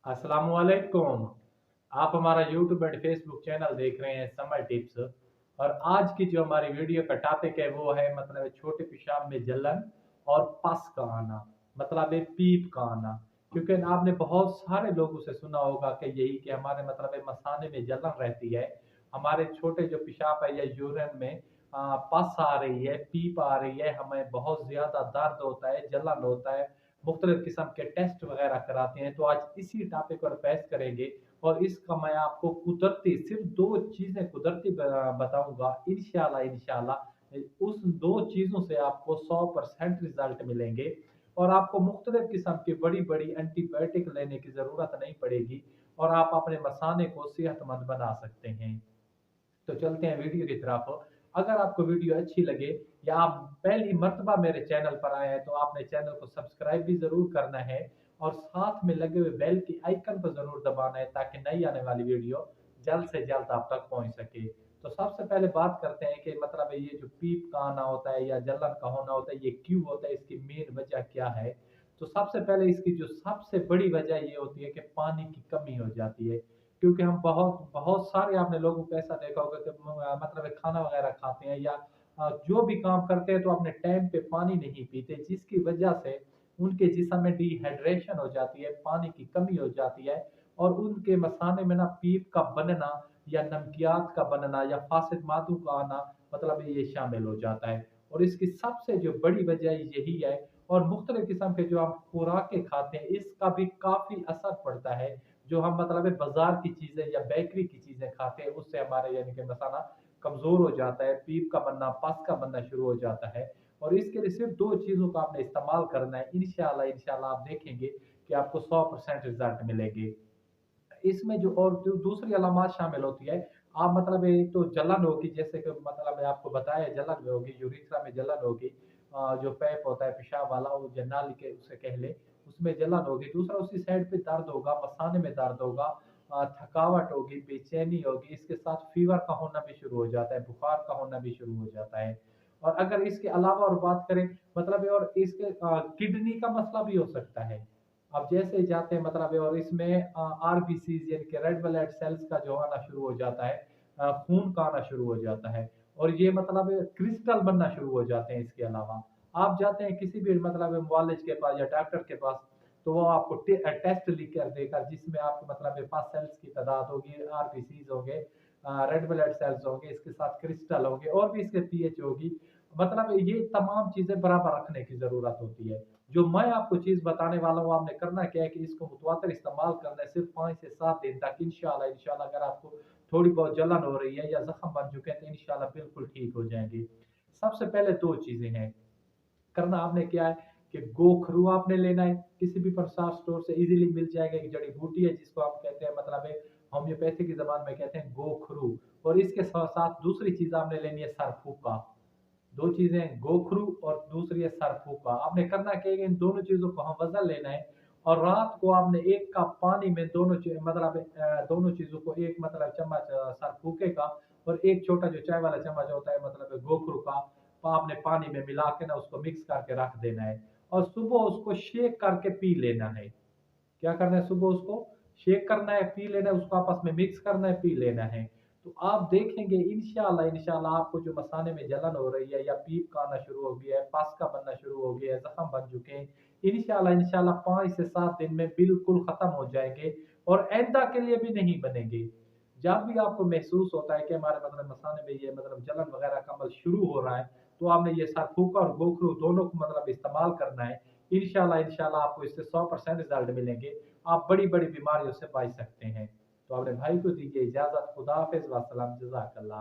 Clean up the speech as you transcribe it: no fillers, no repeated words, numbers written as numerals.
अस्सलामुअलैकुम। आप हमारा यूट्यूब एंड फेसबुक चैनल देख रहे हैं समर टिप्स। और आज की जो हमारी वीडियो का टॉपिक है वो है मतलब छोटे पेशाब में जलन और पस का आना, मतलब है पीप का आना। क्योंकि आपने बहुत सारे लोगों से सुना होगा कि यही कि हमारे मतलब है मसाने में जलन रहती है, हमारे छोटे जो पेशाब है या यूरिन में पस आ रही है, पीप आ रही है, हमें बहुत ज़्यादा दर्द होता है, जलन होता है, मुख्तलिफ किस्म के टेस्ट वगैरह कराते हैं। तो आज इसी टॉपिक पर बहस करेंगे और इसका मैं आपको कुदरती सिर्फ दो चीज़ें कुदरती बताऊंगा, इंशाल्लाह इंशाल्लाह उस दो चीज़ों से आपको 100% रिजल्ट मिलेंगे और आपको मुख्तलिफ किस्म की बड़ी बड़ी एंटीबायोटिक लेने की ज़रूरत नहीं पड़ेगी और आप अपने मसाने को सेहतमंद बना सकते हैं। तो चलते हैं वीडियो की तरफ। अगर आपको वीडियो अच्छी लगे या आप पहली मर्तबा मेरे चैनल पर आए हैं तो आपने चैनल को सब्सक्राइब भी ज़रूर करना है और साथ में लगे हुए बेल की आइकन को ज़रूर दबाना है ताकि नई आने वाली वीडियो जल्द से जल्द आप तक पहुंच सके। तो सबसे पहले बात करते हैं कि मतलब ये जो पीप का आना होता है या जलन का होना होता है ये क्यों होता है, इसकी मेन वजह क्या है। तो सबसे पहले इसकी जो सबसे बड़ी वजह ये होती है कि पानी की कमी हो जाती है। क्योंकि हम बहुत बहुत सारे आपने लोगों को ऐसा देखा होगा कि मतलब है खाना वगैरह खाते हैं या जो भी काम करते हैं तो अपने टाइम पे पानी नहीं पीते, जिसकी वजह से उनके जिस्म में डिहाइड्रेशन हो जाती है, पानी की कमी हो जाती है और उनके मसाने में ना पीप का बनना या नमकियात का बनना या फासिद मादू का आना मतलब ये शामिल हो जाता है। और इसकी सबसे जो बड़ी वजह यही है। और मुख्तलिफ किस्म के जो आप खुराकें खाते हैं इसका भी काफ़ी असर पड़ता है। जो हम मतलब है बाजार की चीज़ें या बेकरी की चीज़ें खाते हैं उससे हमारे यानी कि मसाना कमज़ोर हो जाता है, पीप का बनना, पस का बनना शुरू हो जाता है। और इसके लिए सिर्फ दो चीज़ों का आपने इस्तेमाल करना है, इंशाल्लाह इंशाल्लाह आप देखेंगे कि आपको 100% रिजल्ट मिलेंगे। इसमें जो और जो दूसरी अलामत शामिल होती है, आप मतलब एक तो जलन होगी, जैसे कि मतलब मैं आपको बताया जलन होगी, यूरेथ्रा में जलन होगी, जो पैप होता है पेशाब वाला वो जो नाली के उसे कह ले, उसमें जलन होगी। दूसरा उसी साइड पे दर्द होगा, मसाने में दर्द होगा, थकावट होगी, बेचैनी होगी, इसके साथ फीवर का होना भी शुरू हो जाता है, बुखार का होना भी शुरू हो जाता है। और अगर इसके अलावा और बात करें मतलब ये और इसके किडनी का मसला भी हो सकता है। अब जैसे जाते हैं मतलब और इसमें आरबीसीज यानी कि रेड ब्लड सेल्स का जो आना शुरू हो जाता है, खून का आना शुरू हो जाता है और ये मतलब क्रिस्टल बनना शुरू हो जाते हैं। इसके अलावा आप जाते हैं किसी भी मतलब मुआलिज के पास या डॉक्टर के पास तो वो आपको टेस्ट लिख कर देगा जिसमें आपके मतलब पास सेल्स की तादाद होगी, आरबीसीज होंगे, रेड ब्लड सेल्स होंगे, इसके साथ क्रिस्टल होंगे और भी इसके पीएच होगी। मतलब ये तमाम चीजें बराबर रखने की जरूरत होती है। जो मैं आपको चीज बताने वाला हूँ आपने करना क्या है कि इसको मुतवातर इस्तेमाल करना है सिर्फ 5 से 7 दिन तक। इंशाल्लाह इंशाल्लाह अगर आपको थोड़ी बहुत जलन हो रही है या जख्म बन चुके हैं तो इंशाल्लाह बिल्कुल ठीक हो जाएंगे। सबसे पहले दो चीजें हैं, करना आपने क्या है कि गोखरू आपने लेना है, किसी भी प्रसाद स्टोर से इजीली मिल जाएगा। एक जड़ी बूटी है जिसको आप कहते हैं मतलब है होम्योपैथी की जबान में कहते हैं गोखरू। और इसके साथ साथ दूसरी चीज आपने लेनी है सरफूका। दो चीजें गोखरू और दूसरी है सरफूका। आपने करना क्या है कि इन दोनों चीजों को हम वजन लेना है और रात को आपने 1 कप पानी में मतलब दोनों चीजों को एक मतलब चम्मच सरफूके का और एक छोटा जो चाय वाला चम्मच होता है मतलब गोखरू का आपने पानी में मिला के ना उसको मिक्स करके रख देना है और सुबह उसको शेक करके पी लेना है। क्या करना है, सुबह उसको शेक करना है, पी लेना है, उसको आपस में मिक्स करना है, पी लेना है। तो आप देखेंगे इंशाल्लाह इंशाल्लाह आपको जो मसाने में जलन हो रही है या पीप का आना शुरू हो गया है, पस का बनना शुरू हो गया है, जख्म बन चुके हैं, इंशाल्लाह इंशाल्लाह 5 से 7 दिन में बिल्कुल खत्म हो जाएंगे और आइंदा के लिए भी नहीं बनेंगे। जब भी आपको महसूस होता है कि हमारे मतलब मसाने में ये मतलब जलन वगैरह का अमल शुरू हो रहा है तो आपने ये सरफूका और गोखरू दोनों को मतलब इस्तेमाल करना है। इंशाल्लाह इंशाल्लाह आपको इससे 100% रिजल्ट मिलेंगे, आप बड़ी बड़ी बीमारियों से बच सकते हैं। तो अपने भाई को दीजिए इजाजत, खुदा हाफिज, वसलाम, जजाकल्लाह।